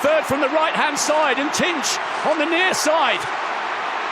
third from the right-hand side, and Tinch on the near side.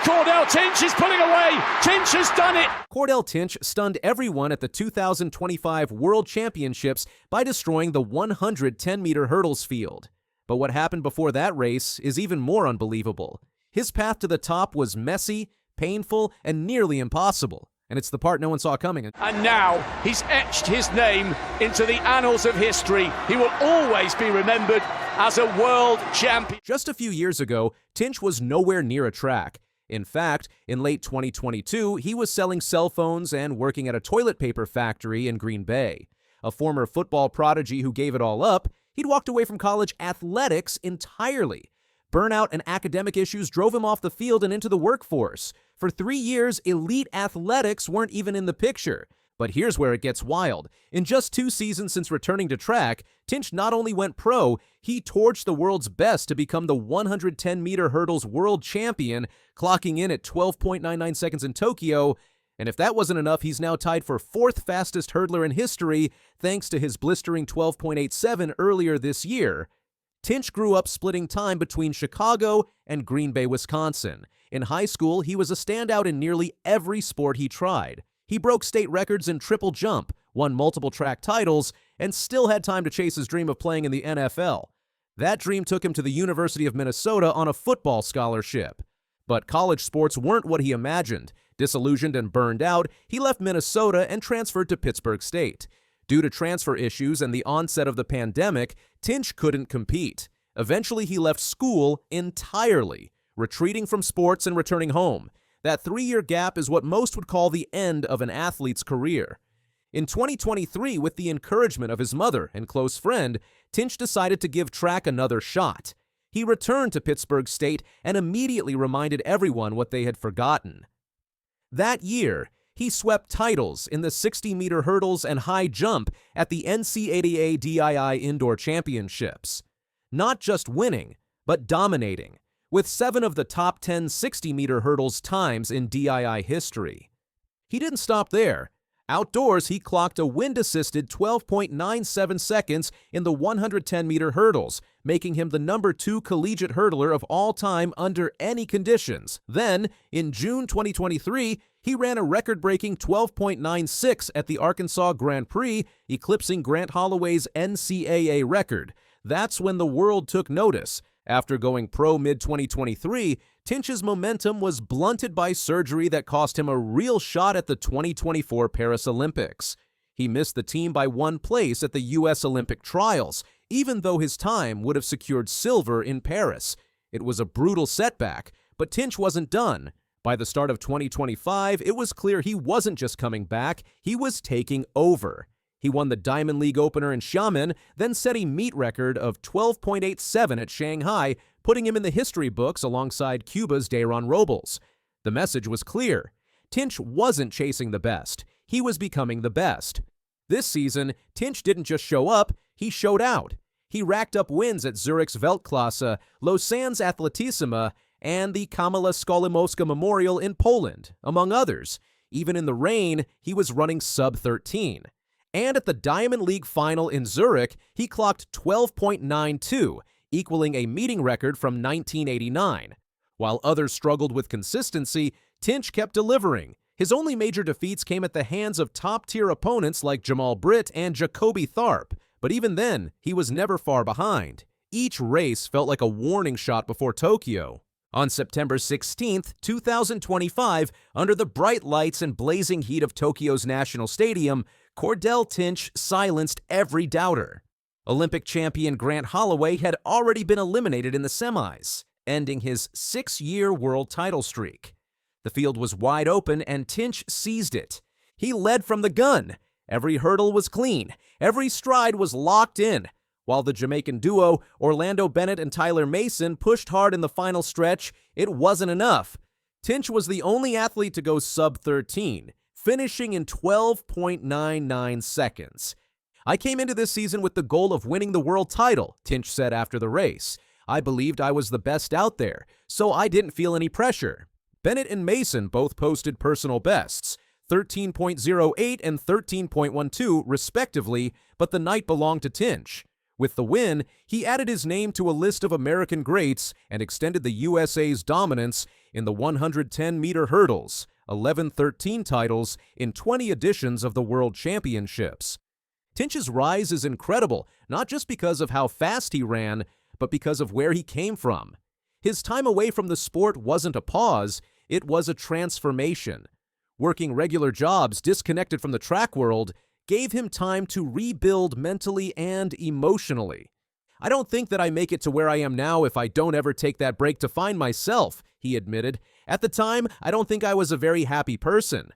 Cordell Tinch is pulling away. Tinch has done it. Cordell Tinch stunned everyone at the 2025 World Championships by destroying the 110-meter hurdles field. But what happened before that race is even more unbelievable. His path to the top was messy, painful, and nearly impossible. And it's the part no one saw coming. And now he's etched his name into the annals of history. He will always be remembered as a world champion. Just a few years ago, Tinch was nowhere near a track. In fact, in late 2022, he was selling cell phones and working at a toilet paper factory in Green Bay. A former football prodigy who gave it all up, he'd walked away from college athletics entirely. Burnout and academic issues drove him off the field and into the workforce. For 3 years, elite athletics weren't even in the picture. But here's where it gets wild. In just 2 seasons since returning to track, Tinch not only went pro, he torched the world's best to become the 110-meter hurdles world champion, clocking in at 12.99 seconds in Tokyo. And if that wasn't enough, he's now tied for 4th fastest hurdler in history, thanks to his blistering 12.87 earlier this year. Tinch grew up splitting time between Chicago and Green Bay, Wisconsin. In high school, he was a standout in nearly every sport he tried. He broke state records in triple jump, won multiple track titles, and still had time to chase his dream of playing in the NFL. That dream took him to the University of Minnesota on a football scholarship. But college sports weren't what he imagined. Disillusioned and burned out, he left Minnesota and transferred to Pittsburgh State. Due to transfer issues and the onset of the pandemic, Tinch couldn't compete. Eventually, he left school entirely, retreating from sports and returning home. That 3-year gap is what most would call the end of an athlete's career. In 2023, with the encouragement of his mother and close friend, Tinch decided to give track another shot. He returned to Pittsburgh State and immediately reminded everyone what they had forgotten. That year, he swept titles in the 60-meter hurdles and high jump at the NCAA DII Indoor Championships. Not just winning, but dominating, with 7 of the top 10 60-meter hurdles times in DII history. He didn't stop there. Outdoors, he clocked a wind-assisted 12.97 seconds in the 110-meter hurdles, making him the #2 collegiate hurdler of all time under any conditions. Then, in June 2023, he ran a record-breaking 12.96 at the Arkansas Grand Prix, eclipsing Grant Holloway's NCAA record. That's when the world took notice. After going pro mid-2023, Tinch's momentum was blunted by surgery that cost him a real shot at the 2024 Paris Olympics. He missed the team by 1 place at the U.S. Olympic trials, even though his time would have secured silver in Paris. It was a brutal setback, but Tinch wasn't done. By the start of 2025, it was clear he wasn't just coming back, he was taking over. He won the Diamond League opener in Xiamen, then set a meet record of 12.87 at Shanghai, putting him in the history books alongside Cuba's Dayron Robles. The message was clear. Tinch wasn't chasing the best. He was becoming the best. This season, Tinch didn't just show up, he showed out. He racked up wins at Zurich's Weltklasse, Lausanne's Atletissima, and the Kamila Skolimowska Memorial in Poland, among others. Even in the rain, he was running sub-13. And at the Diamond League final in Zurich, he clocked 12.92, equaling a meeting record from 1989. While others struggled with consistency, Tinch kept delivering. His only major defeats came at the hands of top-tier opponents like Jamal Britt and Jacoby Tharp, but even then, he was never far behind. Each race felt like a warning shot before Tokyo. On September 16, 2025, under the bright lights and blazing heat of Tokyo's National Stadium, Cordell Tinch silenced every doubter. Olympic champion Grant Holloway had already been eliminated in the semis, ending his 6-year world title streak. The field was wide open and Tinch seized it. He led from the gun. Every hurdle was clean. Every stride was locked in. While the Jamaican duo, Orlando Bennett and Tyler Mason, pushed hard in the final stretch, it wasn't enough. Tinch was the only athlete to go sub-13, finishing in 12.99 seconds. "I came into this season with the goal of winning the world title," Tinch said after the race. "I believed I was the best out there, so I didn't feel any pressure." Bennett and Mason both posted personal bests, 13.08 and 13.12 respectively, but the night belonged to Tinch. With the win, he added his name to a list of American greats and extended the USA's dominance in the 110-meter hurdles, 11-13 titles in 20 editions of the World Championships. Tinch's rise is incredible, not just because of how fast he ran, but because of where he came from. His time away from the sport wasn't a pause, it was a transformation. Working regular jobs disconnected from the track world gave him time to rebuild mentally and emotionally. "I don't think that I make it to where I am now if I don't ever take that break to find myself," he admitted. "At the time, I don't think I was a very happy person."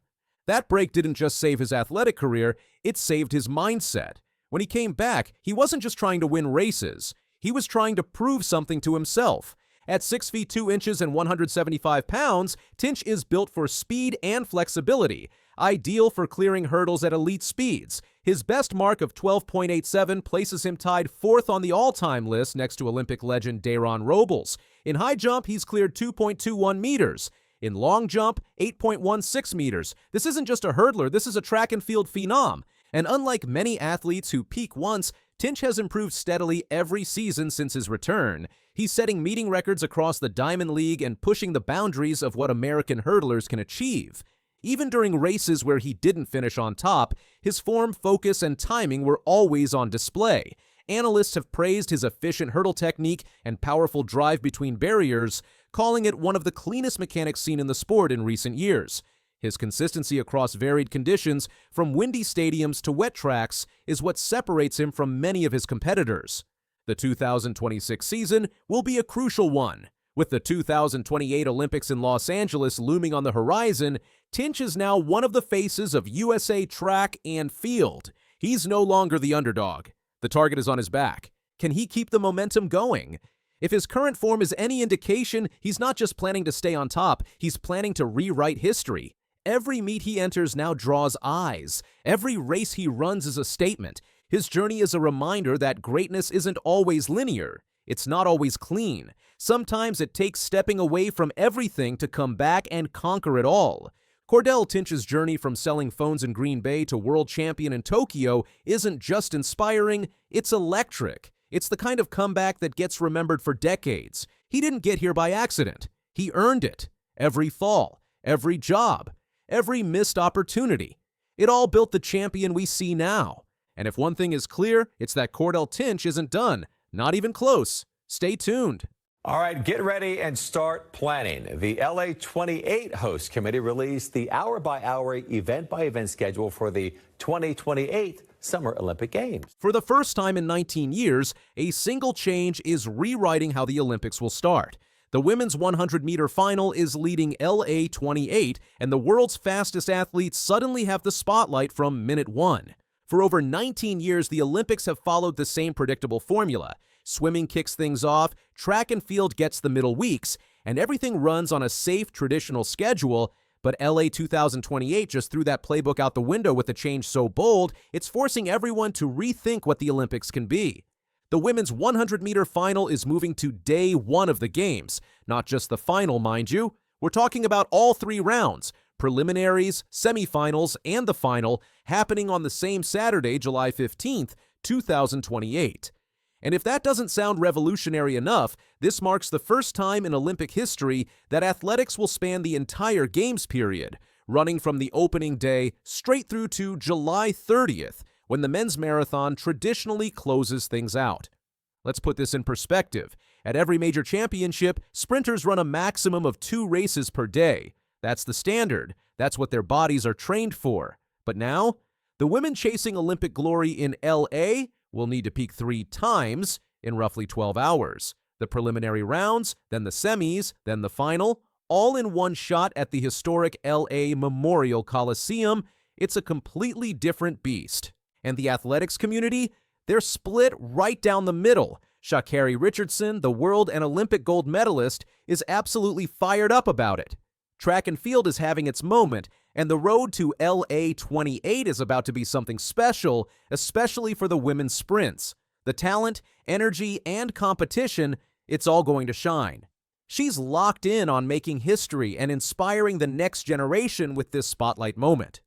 That break didn't just save his athletic career, it saved his mindset. When he came back, he wasn't just trying to win races. He was trying to prove something to himself. At 6 feet 2 inches and 175 pounds, Tinch is built for speed and flexibility, ideal for clearing hurdles at elite speeds. His best mark of 12.87 places him tied 4th on the all-time list next to Olympic legend Daron Robles. In high jump, he's cleared 2.21 meters. In long jump, 8.16 meters. This isn't just a hurdler, this is a track and field phenom. And unlike many athletes who peak once, Tinch has improved steadily every season since his return. He's setting meeting records across the Diamond League and pushing the boundaries of what American hurdlers can achieve. Even during races where he didn't finish on top, his form, focus, and timing were always on display. Analysts have praised his efficient hurdle technique and powerful drive between barriers, calling it one of the cleanest mechanics seen in the sport in recent years. His consistency across varied conditions, from windy stadiums to wet tracks, is what separates him from many of his competitors. The 2026 season will be a crucial one. With the 2028 Olympics in Los Angeles looming on the horizon, Tinch is now one of the faces of USA track and field. He's no longer the underdog. The target is on his back. Can he keep the momentum going? If his current form is any indication, he's not just planning to stay on top, he's planning to rewrite history. Every meet he enters now draws eyes. Every race he runs is a statement. His journey is a reminder that greatness isn't always linear. It's not always clean. Sometimes it takes stepping away from everything to come back and conquer it all. Cordell Tinch's journey from selling phones in Green Bay to world champion in Tokyo isn't just inspiring, it's electric. It's the kind of comeback that gets remembered for decades. He didn't get here by accident. He earned it. Every fall, every job, every missed opportunity. It all built the champion we see now. And if one thing is clear, it's that Cordell Tinch isn't done. Not even close. Stay tuned. All right, get ready and start planning. The LA 28 host committee released the hour-by-hour, event-by-event schedule for the 2028 Summer Olympic Games. For the first time in 19 years, a single change is rewriting how the Olympics will start. The women's 100-meter final is leading LA 28, and the world's fastest athletes suddenly have the spotlight from minute one. For over 19 years, the Olympics have followed the same predictable formula. Swimming kicks things off, track and field gets the middle weeks, and everything runs on a safe, traditional schedule. But LA 2028 just threw that playbook out the window with a change so bold, it's forcing everyone to rethink what the Olympics can be. The women's 100-meter final is moving to day one of the Games. Not just the final, mind you. We're talking about all 3 rounds, preliminaries, semifinals, and the final, happening on the same Saturday, July 15th, 2028. And if that doesn't sound revolutionary enough, this marks the first time in Olympic history that athletics will span the entire Games period, running from the opening day straight through to July 30th, when the men's marathon traditionally closes things out. Let's put this in perspective. At every major championship, sprinters run a maximum of 2 races per day. That's the standard. That's what their bodies are trained for. But now, the women chasing Olympic glory in LA will need to peak 3 times in roughly 12 hours. The preliminary rounds, then the semis, then the final, all in one shot at the historic LA Memorial Coliseum. It's a completely different beast. And the athletics community? They're split right down the middle. Sha'Carri Richardson, the world and Olympic gold medalist, is absolutely fired up about it. Track and field is having its moment, and the road to LA 28 is about to be something special, especially for the women's sprints. The talent, energy, and competition, it's all going to shine. She's locked in on making history and inspiring the next generation with this spotlight moment.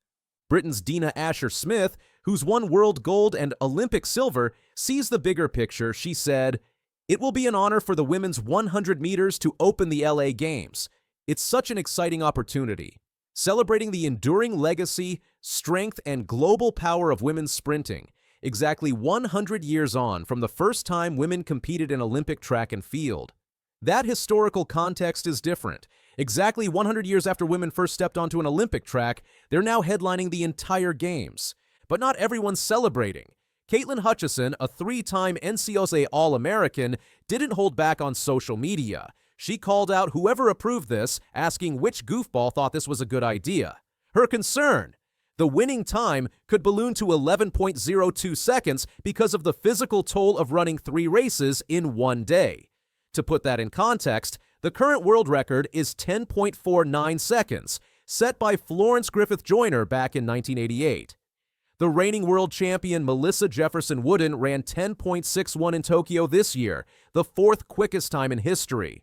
Britain's Dina Asher-Smith, who's won world gold and Olympic silver, sees the bigger picture. She said, "It will be an honor for the women's 100 meters to open the LA Games. It's such an exciting opportunity, celebrating the enduring legacy, strength, and global power of women's sprinting, exactly 100 years on from the first time women competed in Olympic track and field. That historical context is different. Exactly 100 years after women first stepped onto an Olympic track, they're now headlining the entire Games. But not everyone's celebrating. Caitlin Hutchison, a three-time NCAA All-American, didn't hold back on social media. She called out whoever approved this, asking which goofball thought this was a good idea. Her concern: the winning time could balloon to 11.02 seconds because of the physical toll of running 3 races in one day. To put that in context, the current world record is 10.49 seconds, set by Florence Griffith Joyner back in 1988. The reigning world champion Melissa Jefferson Wooden ran 10.61 in Tokyo this year, the 4th quickest time in history.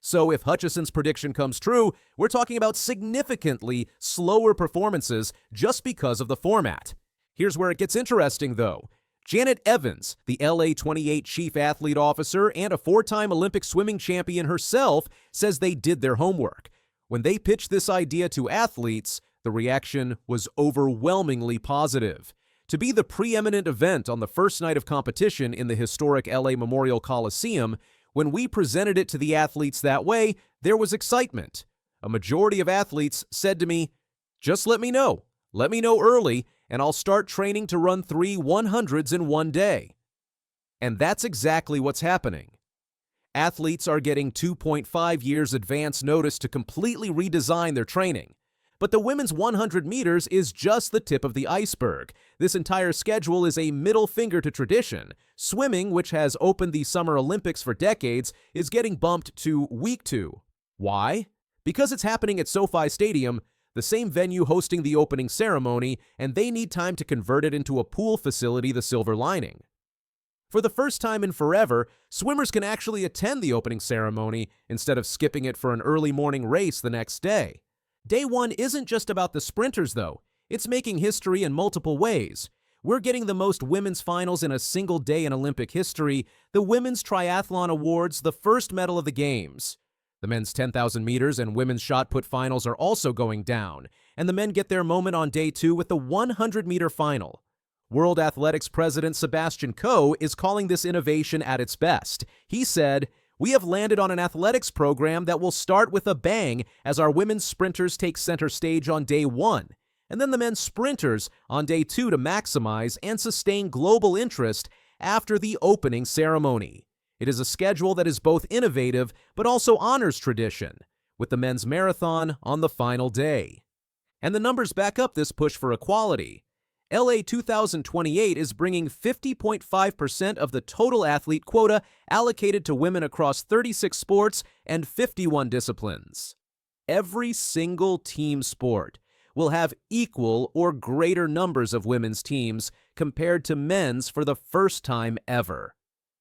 So if Hutchison's prediction comes true, we're talking about significantly slower performances just because of the format. Here's where it gets interesting, though. Janet Evans, the LA 28 chief athlete officer and a 4-time Olympic swimming champion herself, says they did their homework. When they pitched this idea to athletes, the reaction was overwhelmingly positive. To be the preeminent event on the first night of competition in the historic LA Memorial Coliseum, when we presented it to the athletes that way, there was excitement. A majority of athletes said to me, "Just let me know. Let me know early, and I'll start training to run 3 100s in one day." And that's exactly what's happening. Athletes are getting 2.5 years advance notice to completely redesign their training. But the women's 100 meters is just the tip of the iceberg. This entire schedule is a middle finger to tradition. Swimming, which has opened the Summer Olympics for decades, is getting bumped to week 2. Why? Because it's happening at SoFi Stadium, the same venue hosting the opening ceremony, and they need time to convert it into a pool facility, the silver lining. For the first time in forever, swimmers can actually attend the opening ceremony instead of skipping it for an early morning race the next day. Day 1 isn't just about the sprinters, though. It's making history in multiple ways. We're getting the most women's finals in a single day in Olympic history, the Women's Triathlon Awards, the first medal of the Games. The men's 10,000 meters and women's shot put finals are also going down, and the men get their moment on day 2 with the 100-meter final. World Athletics President Sebastian Coe is calling this innovation at its best. He said, "We have landed on an athletics program that will start with a bang as our women's sprinters take center stage on day 1, and then the men's sprinters on day 2 to maximize and sustain global interest after the opening ceremony. It is a schedule that is both innovative but also honors tradition, with the men's marathon on the final day." And the numbers back up this push for equality. LA 2028 is bringing 50.5% of the total athlete quota allocated to women across 36 sports and 51 disciplines. Every single team sport will have equal or greater numbers of women's teams compared to men's for the first time ever.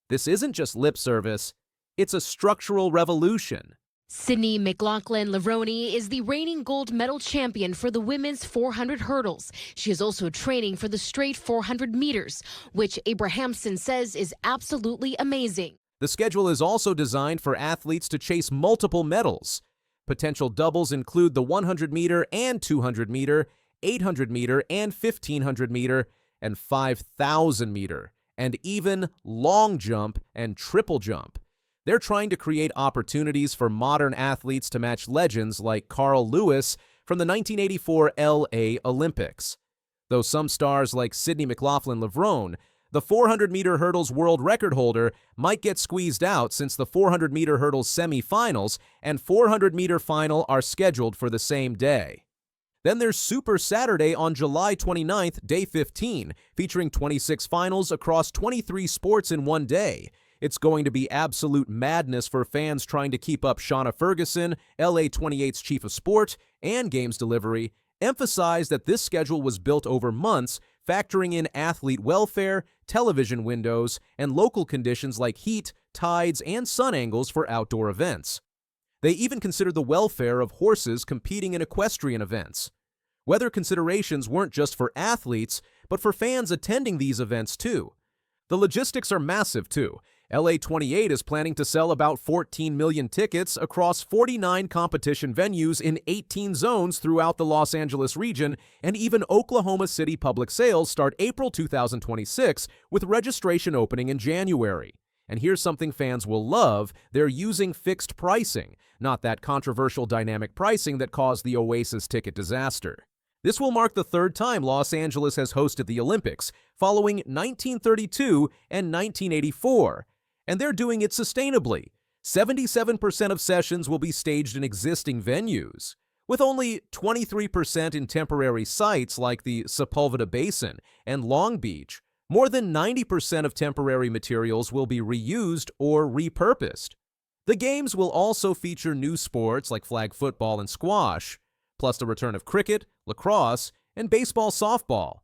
This isn't just lip service, it's a structural revolution. Sydney McLaughlin-Levrone is the reigning gold medal champion for the women's 400 hurdles. She is also training for the straight 400 meters, which Abrahamson says is absolutely amazing. The schedule is also designed for athletes to chase multiple medals. Potential doubles include the 100-meter and 200-meter, 800-meter and 1,500-meter, and 5,000-meter, and even long jump and triple jump. They're trying to create opportunities for modern athletes to match legends like Carl Lewis from the 1984 LA Olympics. Though some stars like Sydney McLaughlin-Levrone, the 400-meter hurdles world record holder, might get squeezed out since the 400-meter hurdles semifinals and 400-meter final are scheduled for the same day. Then there's Super Saturday on July 29th, day 15, featuring 26 finals across 23 sports in one day. It's going to be absolute madness for fans trying to keep up. Shauna Ferguson, LA 28's chief of sport and games delivery, emphasized that this schedule was built over months, factoring in athlete welfare, television windows, and local conditions like heat, tides, and sun angles for outdoor events. They even considered the welfare of horses competing in equestrian events. Weather considerations weren't just for athletes, but for fans attending these events too. The logistics are massive too. LA28 is planning to sell about 14 million tickets across 49 competition venues in 18 zones throughout the Los Angeles region, and even Oklahoma City public sales start April 2026, with registration opening in January. And here's something fans will love: they're using fixed pricing, not that controversial dynamic pricing that caused the Oasis ticket disaster. This will mark the third time Los Angeles has hosted the Olympics, following 1932 and 1984. And they're doing it sustainably. 77% of sessions will be staged in existing venues, with only 23% in temporary sites like the Sepulveda Basin and Long Beach. More than 90% of temporary materials will be reused or repurposed. The games will also feature new sports like flag football and squash, plus the return of cricket, lacrosse, and baseball softball.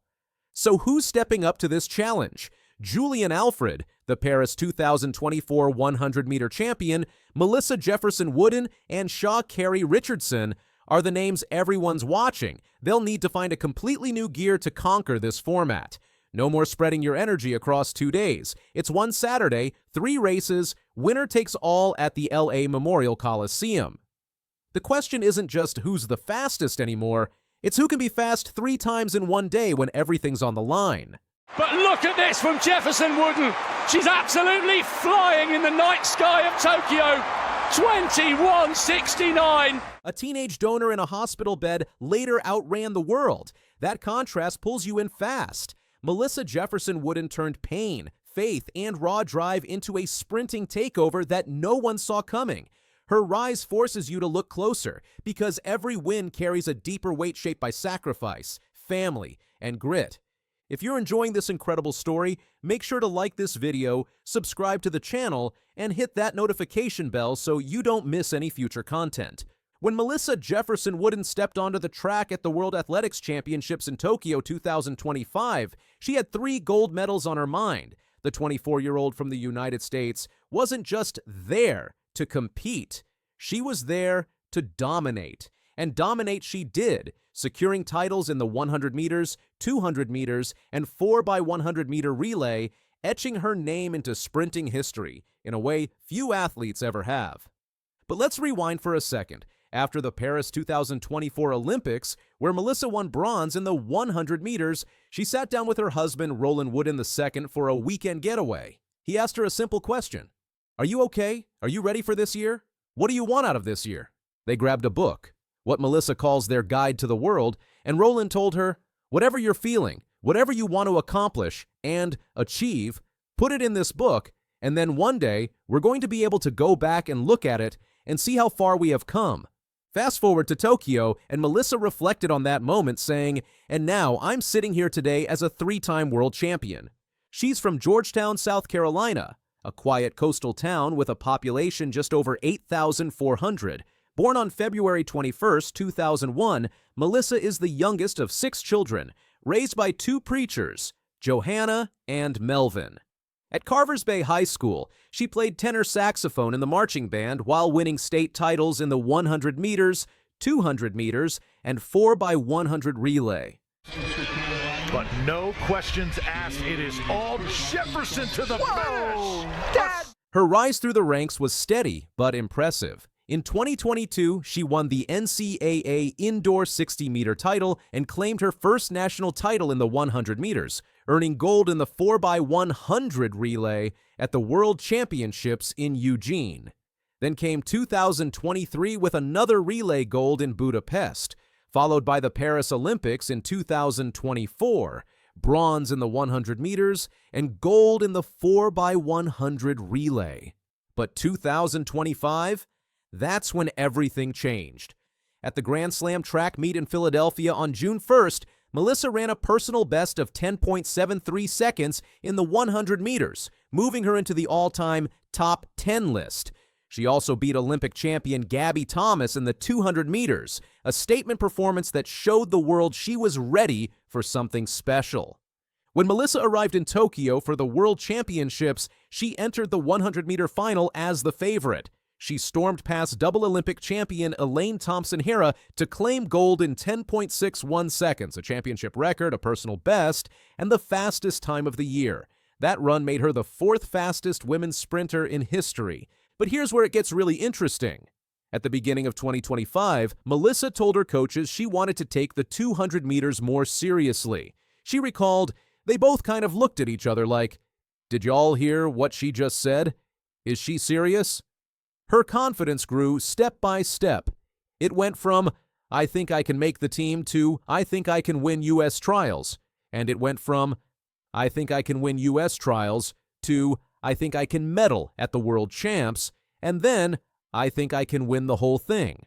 So who's stepping up to this challenge? Julian Alfred, the Paris 2024 100-meter champion, Melissa Jefferson Wooden, and Shaw Carey Richardson are the names everyone's watching. They'll need to find a completely new gear to conquer this format. No more spreading your energy across 2 days. It's one Saturday, 3 races, winner takes all at the LA Memorial Coliseum. The question isn't just who's the fastest anymore, it's who can be fast 3 times in one day when everything's on the line. But look at this from Jefferson Wooden. She's absolutely flying in the night sky of Tokyo. 21:69. A teenage donor in a hospital bed later outran the world. That contrast pulls you in fast. Melissa Jefferson Wooden turned pain, faith, and raw drive into a sprinting takeover that no one saw coming. Her rise forces you to look closer, because every win carries a deeper weight shaped by sacrifice, family, and grit. If you're enjoying this incredible story, make sure to like this video, subscribe to the channel, and hit that notification bell so you don't miss any future content. When Melissa Jefferson Wooden stepped onto the track at the World Athletics Championships in Tokyo 2025, she had 3 gold medals on her mind. The 24-year-old from the United States wasn't just there to compete. She was there to dominate. And dominate she did, securing titles in the 100 meters, 200 meters, and 4x100 meter relay, etching her name into sprinting history in a way few athletes ever have. But let's rewind for a second. After the Paris 2024 Olympics, where Melissa won bronze in the 100 meters, she sat down with her husband, Roland Wooden II, for a weekend getaway. He asked her a simple question. Are you okay? Are you ready for this year? What do you want out of this year? They grabbed a book, what Melissa calls their guide to the world, and Roland told her, whatever you're feeling, whatever you want to accomplish and achieve, put it in this book, and then one day we're going to be able to go back and look at it and see how far we have come. Fast forward to Tokyo, and Melissa reflected on that moment, saying, and now I'm sitting here today as a 3-time world champion. She's from Georgetown, South Carolina, a quiet coastal town with a population just over 8,400. Born on February 21, 2001, Melissa is the youngest of 6 children, raised by 2 preachers, Johanna and Melvin. At Carvers Bay High School, she played tenor saxophone in the marching band while winning state titles in the 100 meters, 200 meters, and 4x100 relay. But no questions asked. It is all Jefferson to the finish. Dad. Her rise through the ranks was steady but impressive. In 2022, she won the NCAA indoor 60-meter title and claimed her first national title in the 100 meters, earning gold in the 4x100 relay at the World Championships in Eugene. Then came 2023 with another relay gold in Budapest, followed by the Paris Olympics in 2024, bronze in the 100 meters, and gold in the 4x100 relay. But 2025? That's when everything changed. At the Grand Slam track meet in Philadelphia on June 1st, Melissa ran a personal best of 10.73 seconds in the 100 meters, moving her into the all-time top 10 list. She also beat Olympic champion Gabby Thomas in the 200 meters, a statement performance that showed the world she was ready for something special. When Melissa arrived in Tokyo for the World Championships, she entered the 100-meter final as the favorite. she stormed past double Olympic champion Elaine Thompson-Herah to claim gold in 10.61 seconds, a championship record, a personal best, and the fastest time of the year. That run made her the fourth fastest women's sprinter in history. But here's where it gets really interesting. At the beginning of 2025, Melissa told her coaches she wanted to take the 200 meters more seriously. She recalled, "They both kind of looked at each other like, 'Did y'all hear what she just said? Is she serious?'" Her confidence grew step by step. It went from, "I think I can make the team," to, "I think I can win U.S. trials." And it went from, "I think I can win U.S. trials," to, "I think I can medal at the world champs," and then, "I think I can win the whole thing."